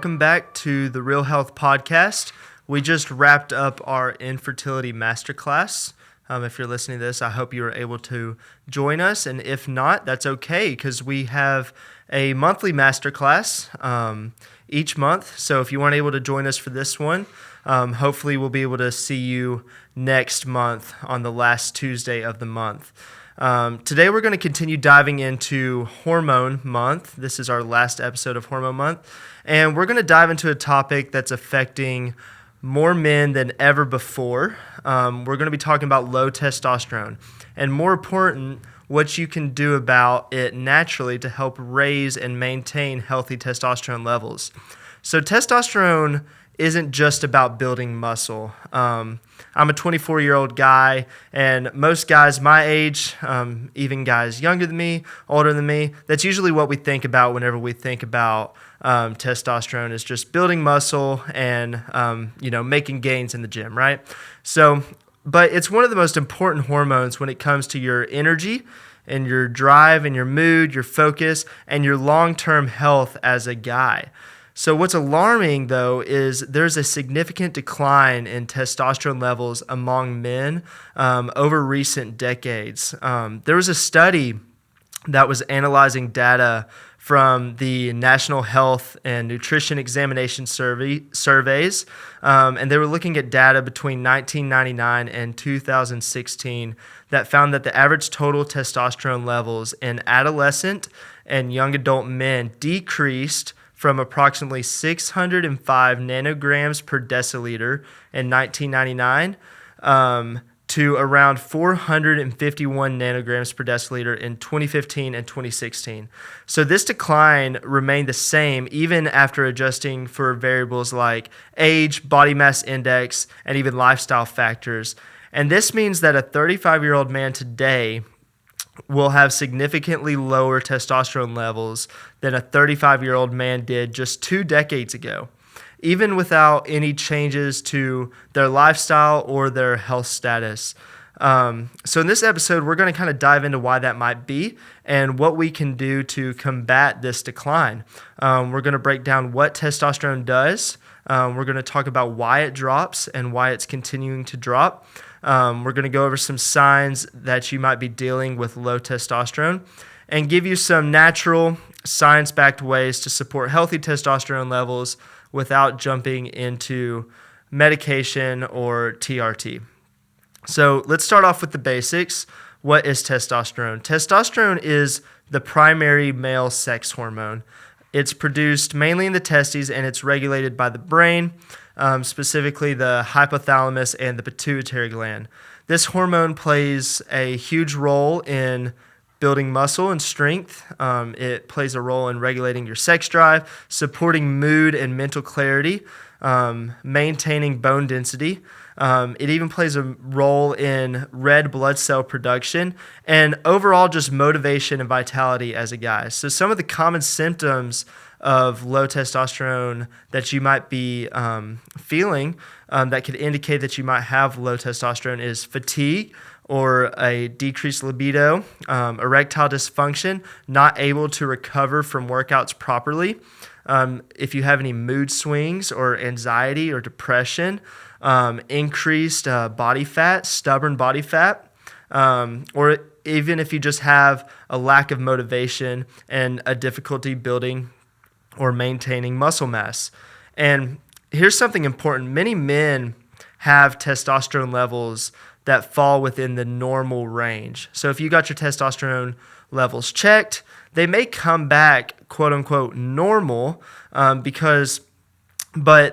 welcome back to the Real Health Podcast. We just wrapped up our infertility masterclass. If you're listening to this, I hope you were able to join us, and if not, that's okay because we have a monthly masterclass each month. So if you weren't able to join us for this one, hopefully we'll be able to see you next month on the last Tuesday of the month. Today we're going to continue diving into Hormone Month. This is our last episode of Hormone Month, and we're going to dive into a topic that's affecting more men than ever before. We're going to be talking about low testosterone, and more important, what you can do about it naturally to help raise and maintain healthy testosterone levels. So testosterone isn't just about building muscle. I'm a 24-year-old guy, and most guys my age, even guys younger than me, older than me, that's usually what we think about whenever we think about testosterone is just building muscle and making gains in the gym, right? So, but it's one of the most important hormones when it comes to your energy and your drive and your mood, your focus, and your long-term health as a guy. So what's alarming, though, is there's a significant decline in testosterone levels among men over recent decades. There was a study that was analyzing data from the National Health and Nutrition Examination surveys, and they were looking at data between 1999 and 2016 that found that the average total testosterone levels in adolescent and young adult men decreased from approximately 605 nanograms per deciliter in 1999 to around 451 nanograms per deciliter in 2015 and 2016. So this decline remained the same even after adjusting for variables like age, body mass index, and even lifestyle factors. And this means that a 35-year-old man today will have significantly lower testosterone levels than a 35-year-old man did just 2 decades ago, even without any changes to their lifestyle or their health status. So in this episode, we're going to kind of dive into why that might be and what we can do to combat this decline. We're going to break down what testosterone does. We're going to talk about why it drops and why it's continuing to drop. We're going to go over some signs that you might be dealing with low testosterone and give you some natural, science-backed ways to support healthy testosterone levels without jumping into medication or TRT. So let's start off with the basics. What is testosterone? Testosterone is the primary male sex hormone. It's produced mainly in the testes, and it's regulated by the brain, specifically the hypothalamus and the pituitary gland. This hormone plays a huge role in building muscle and strength. It plays a role in regulating your sex drive, supporting mood and mental clarity, maintaining bone density. It even plays a role in red blood cell production and overall just motivation and vitality as a guy. So some of the common symptoms of low testosterone that you might be feeling that could indicate that you might have low testosterone is fatigue or a decreased libido, erectile dysfunction, not able to recover from workouts properly, if you have any mood swings or anxiety or depression, increased body fat, stubborn body fat, or even if you just have a lack of motivation and a difficulty building or maintaining muscle mass. And here's something important. Many men have testosterone levels that fall within the normal range. So if you got your testosterone levels checked, they may come back, quote unquote, normal, but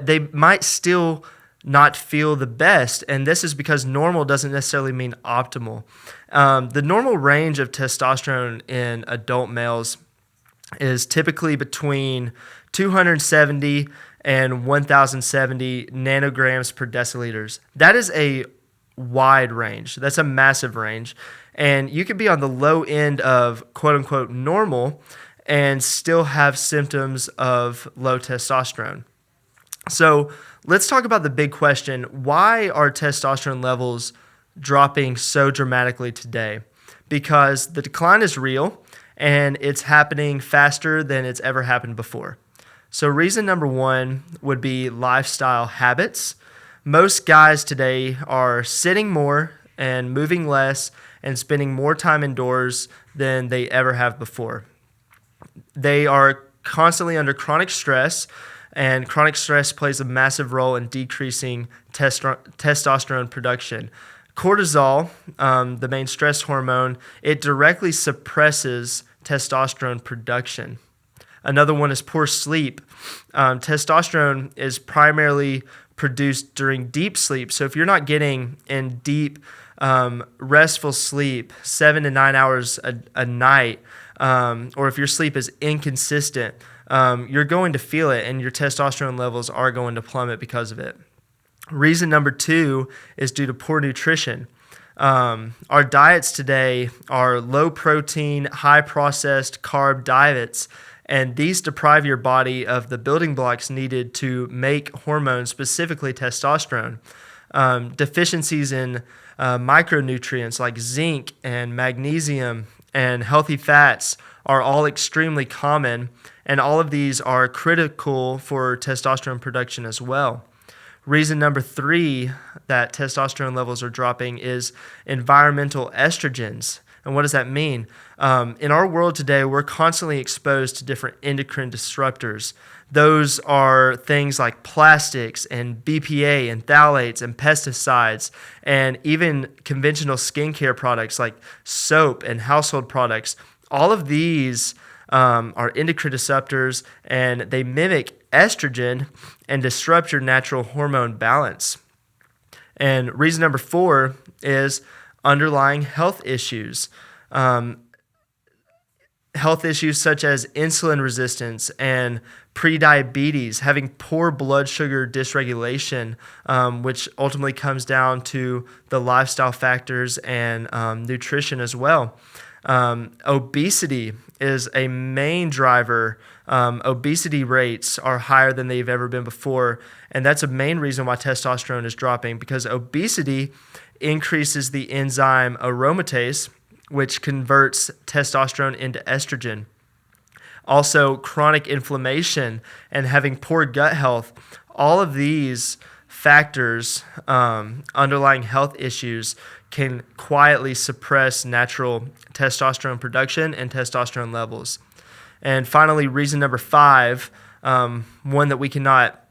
they might still not feel the best, and this is because normal doesn't necessarily mean optimal. The normal range of testosterone in adult males is typically between 270 and 1,070 nanograms per deciliters. That is a wide range. That's a massive range, and you could be on the low end of quote-unquote normal and still have symptoms of low testosterone. So let's talk about the big question. Why are testosterone levels dropping so dramatically today? Because the decline is real, and it's happening faster than it's ever happened before. So reason number one would be lifestyle habits. Most guys today are sitting more and moving less and spending more time indoors than they ever have before. They are constantly under chronic stress, and chronic stress plays a massive role in decreasing testosterone production. Cortisol, the main stress hormone, it directly suppresses testosterone production. Another one is poor sleep. Testosterone is primarily produced during deep sleep. So if you're not getting in deep, restful sleep, 7 to 9 hours a night, or if your sleep is inconsistent, you're going to feel it, and your testosterone levels are going to plummet because of it. Reason number two is due to poor nutrition. Our diets today are low protein, high processed carb diets, and these deprive your body of the building blocks needed to make hormones, specifically testosterone. Deficiencies in micronutrients like zinc and magnesium and healthy fats are all extremely common, and all of these are critical for testosterone production as well. Reason number three that testosterone levels are dropping is environmental estrogens. And what does that mean? In our world today, we're constantly exposed to different endocrine disruptors. Those are things like plastics and BPA and phthalates and pesticides, and even conventional skincare products like soap and household products. All of these are endocrine disruptors, and they mimic estrogen and disrupt your natural hormone balance. And reason number four is underlying health issues. Health issues such as insulin resistance and prediabetes, having poor blood sugar dysregulation, which ultimately comes down to the lifestyle factors and nutrition as well. Obesity is a main driver. Obesity rates are higher than they've ever been before, and that's a main reason why testosterone is dropping, because obesity increases the enzyme aromatase, which converts testosterone into estrogen. Also, chronic inflammation and having poor gut health, all of these factors, underlying health issues, can quietly suppress natural testosterone production and testosterone levels. And finally, reason number five, one that we cannot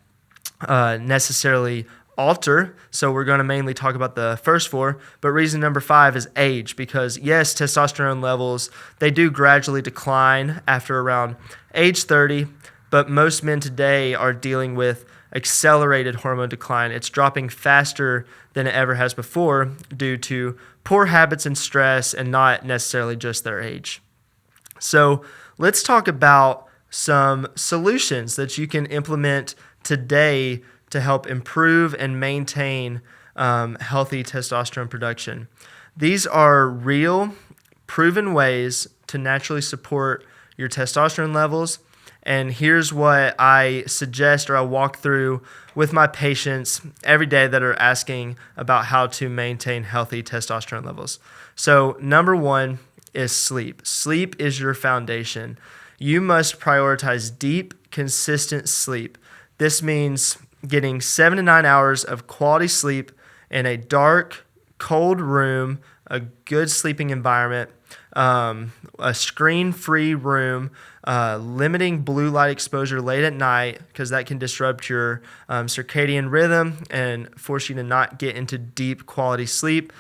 necessarily alter, so we're going to mainly talk about the first four, but reason number five is age, because yes, testosterone levels, they do gradually decline after around age 30, but most men today are dealing with accelerated hormone decline. It's dropping faster than it ever has before due to poor habits and stress, and not necessarily just their age. So let's talk about some solutions that you can implement today to help improve and maintain healthy testosterone production. These are real, proven ways to naturally support your testosterone levels. And here's what I suggest, or I walk through with my patients every day that are asking about how to maintain healthy testosterone levels. So number one is sleep. Sleep is your foundation. You must prioritize deep, consistent sleep. This means getting 7 to 9 hours of quality sleep in a dark, cold room, a good sleeping environment, a screen-free room, limiting blue light exposure late at night, because that can disrupt your circadian rhythm and force you to not get into deep quality sleep.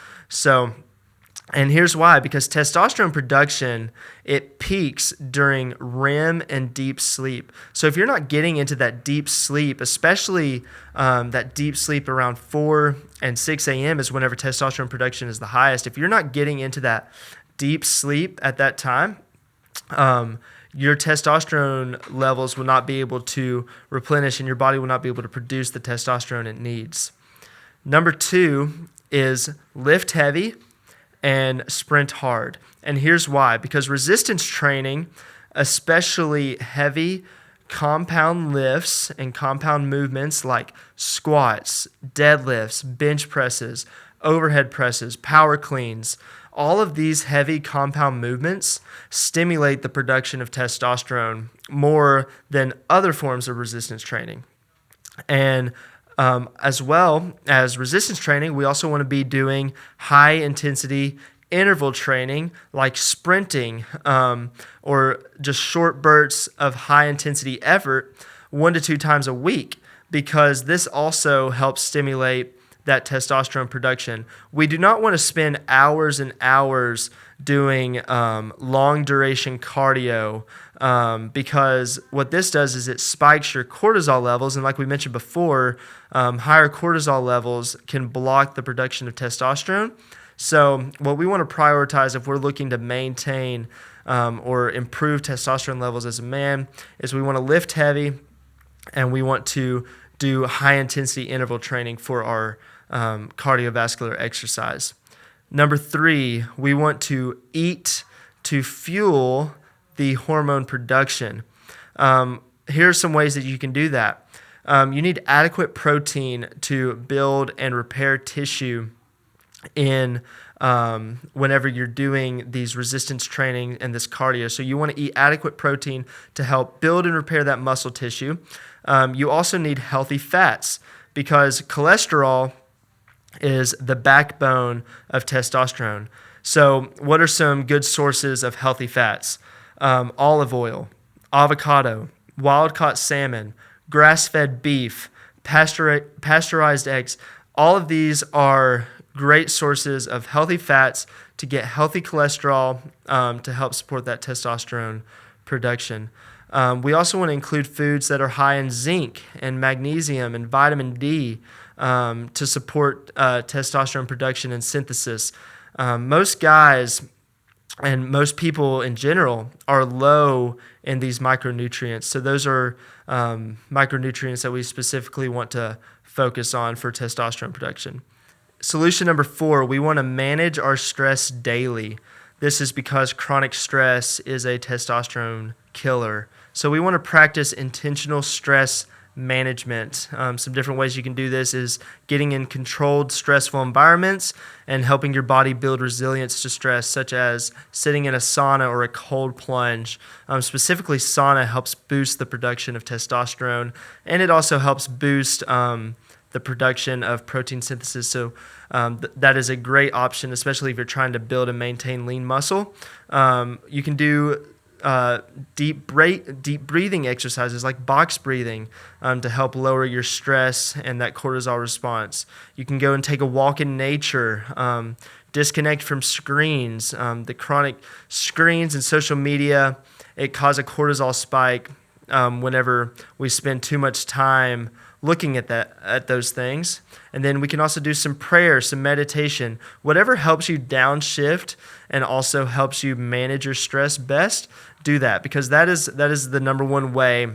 And here's why: because testosterone production, it peaks during REM and deep sleep. So if you're not getting into that deep sleep, especially that deep sleep around 4 and 6 a.m. is whenever testosterone production is the highest. If you're not getting into that deep sleep at that time, your testosterone levels will not be able to replenish, and your body will not be able to produce the testosterone it needs. Number two is lift heavy and sprint hard. And here's why: because resistance training, especially heavy compound lifts and compound movements like squats, deadlifts, bench presses, overhead presses, power cleans. All of these heavy compound movements stimulate the production of testosterone more than other forms of resistance training. And as well as resistance training, we also want to be doing high intensity interval training like sprinting or just short bursts of high intensity effort 1 to 2 times a week, because this also helps stimulate that testosterone production. We do not want to spend hours and hours doing long duration cardio because what this does is it spikes your cortisol levels. And like we mentioned before, higher cortisol levels can block the production of testosterone. So what we want to prioritize if we're looking to maintain or improve testosterone levels as a man is we want to lift heavy and we want to do high intensity interval training for our cardiovascular exercise. Number 3, we want to eat to fuel the hormone production. Here are some ways that you can do that. You need adequate protein to build and repair tissue in whenever you're doing these resistance training and this cardio. So you want to eat adequate protein to help build and repair that muscle tissue. You also need healthy fats because cholesterol is the backbone of testosterone. So what are some good sources of healthy fats? Olive oil, avocado, wild-caught salmon, grass-fed beef, pasteurized eggs. All of these are great sources of healthy fats to get healthy cholesterol to help support that testosterone production. We also want to include foods that are high in zinc and magnesium and vitamin D to support testosterone production and synthesis. Most guys and most people in general are low in these micronutrients. So those are micronutrients that we specifically want to focus on for testosterone production. Solution number 4, we want to manage our stress daily. This is because chronic stress is a testosterone killer. So we want to practice intentional stress management. Some different ways you can do this is getting in controlled, stressful environments and helping your body build resilience to stress, such as sitting in a sauna or a cold plunge. Specifically, sauna helps boost the production of testosterone, and it also helps boost the production of protein synthesis. So that is a great option, especially if you're trying to build and maintain lean muscle. You can do deep breathing exercises like box breathing to help lower your stress and that cortisol response. You can go and take a walk in nature, disconnect from screens. The chronic screens and social media, it cause a cortisol spike whenever we spend too much time looking at those things. And then we can also do some prayer, some meditation, whatever helps you downshift and also helps you manage your stress best. Do that, because that is the number one way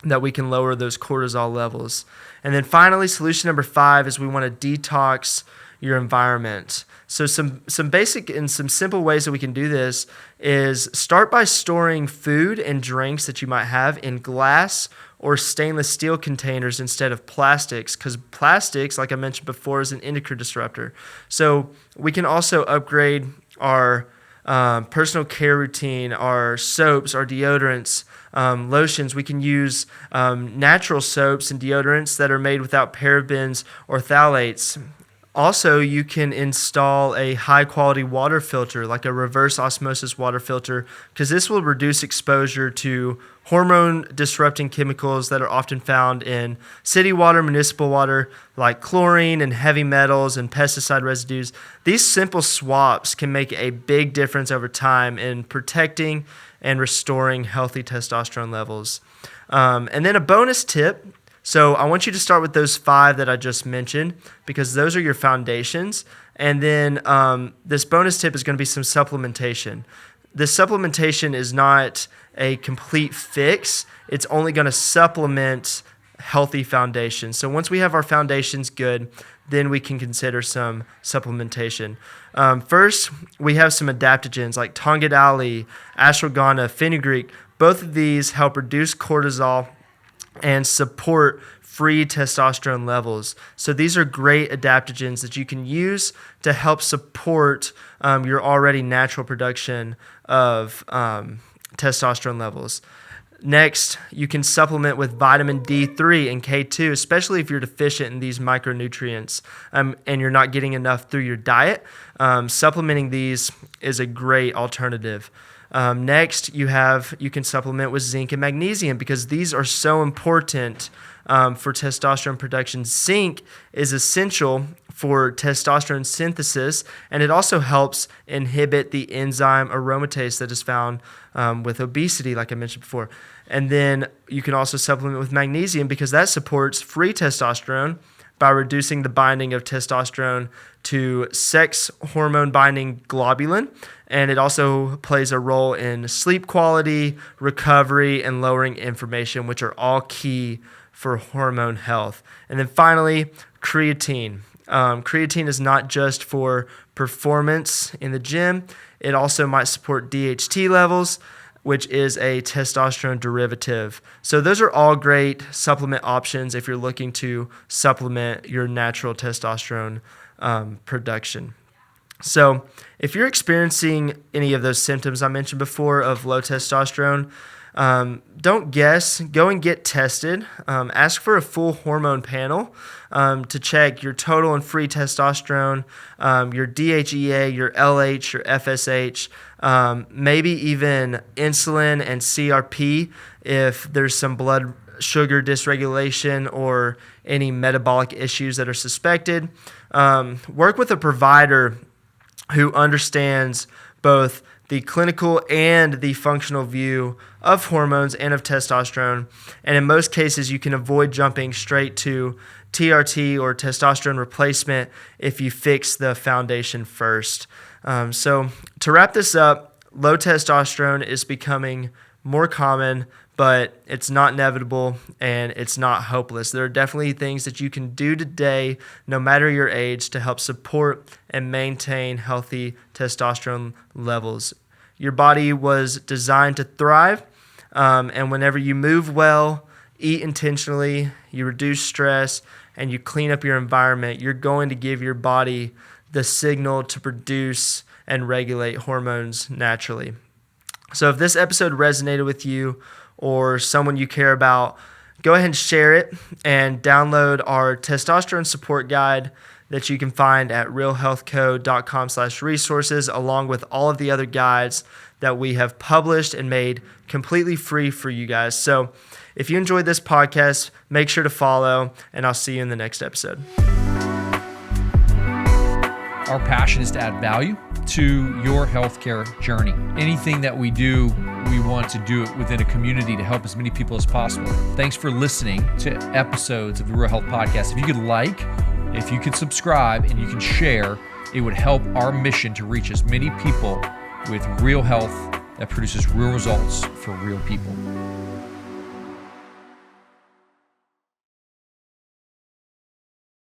that we can lower those cortisol levels. And then finally, solution number 5 is we want to detox your environment. So some basic and some simple ways that we can do this is start by storing food and drinks that you might have in glass or stainless steel containers instead of plastics, because plastics, like I mentioned before, is an endocrine disruptor. So we can also upgrade our personal care routine, our soaps, our deodorants, lotions. We can use natural soaps and deodorants that are made without parabens or phthalates. Also, you can install a high-quality water filter, like a reverse osmosis water filter, because this will reduce exposure to hormone-disrupting chemicals that are often found in city water, municipal water, like chlorine and heavy metals and pesticide residues. These simple swaps can make a big difference over time in protecting and restoring healthy testosterone levels. And then a bonus tip. So I want you to start with those 5 that I just mentioned, because those are your foundations. And then this bonus tip is going to be some supplementation. This supplementation is not a complete fix. It's only going to supplement healthy foundations. So once we have our foundations good, then we can consider some supplementation. First, we have some adaptogens like tongadali, ashwagandha, fenugreek. Both of these help reduce cortisol and support free testosterone levels. So these are great adaptogens that you can use to help support your already natural production of testosterone levels. Next, you can supplement with vitamin D3 and K2, especially if you're deficient in these micronutrients and you're not getting enough through your diet. Supplementing these is a great alternative. Next, you can supplement with zinc and magnesium because these are so important for testosterone production. Zinc is essential for testosterone synthesis, and it also helps inhibit the enzyme aromatase that is found with obesity, like I mentioned before. And then you can also supplement with magnesium because that supports free testosterone by reducing the binding of testosterone to sex hormone binding globulin. And it also plays a role in sleep quality, recovery, and lowering inflammation, which are all key for hormone health. And then finally, creatine. Creatine is not just for performance in the gym. It also might support DHT levels, which is a testosterone derivative. So those are all great supplement options if you're looking to supplement your natural testosterone production. So if you're experiencing any of those symptoms I mentioned before of low testosterone, don't guess. Go and get tested. Ask for a full hormone panel to check your total and free testosterone, your DHEA, your LH, your FSH, maybe even insulin and CRP if there's some blood sugar dysregulation or any metabolic issues that are suspected. Work with a provider who understands both the clinical and the functional view of hormones and of testosterone. And in most cases, you can avoid jumping straight to TRT or testosterone replacement if you fix the foundation first. So to wrap this up, low testosterone is becoming more common, but it's not inevitable and it's not hopeless. There are definitely things that you can do today, no matter your age, to help support and maintain healthy testosterone levels. Your body was designed to thrive, and whenever you move well, eat intentionally, you reduce stress, and you clean up your environment, you're going to give your body the signal to produce and regulate hormones naturally. So if this episode resonated with you or someone you care about, go ahead and share it and download our testosterone support guide that you can find at realhealthco.com/resources, along with all of the other guides that we have published and made completely free for you guys. So if you enjoyed this podcast, make sure to follow, and I'll see you in the next episode. Our passion is to add value to your healthcare journey. Anything that we do, we want to do it within a community to help as many people as possible. Thanks for listening to episodes of the Real Health Podcast. If you could subscribe, and you can share, it would help our mission to reach as many people with real health that produces real results for real people.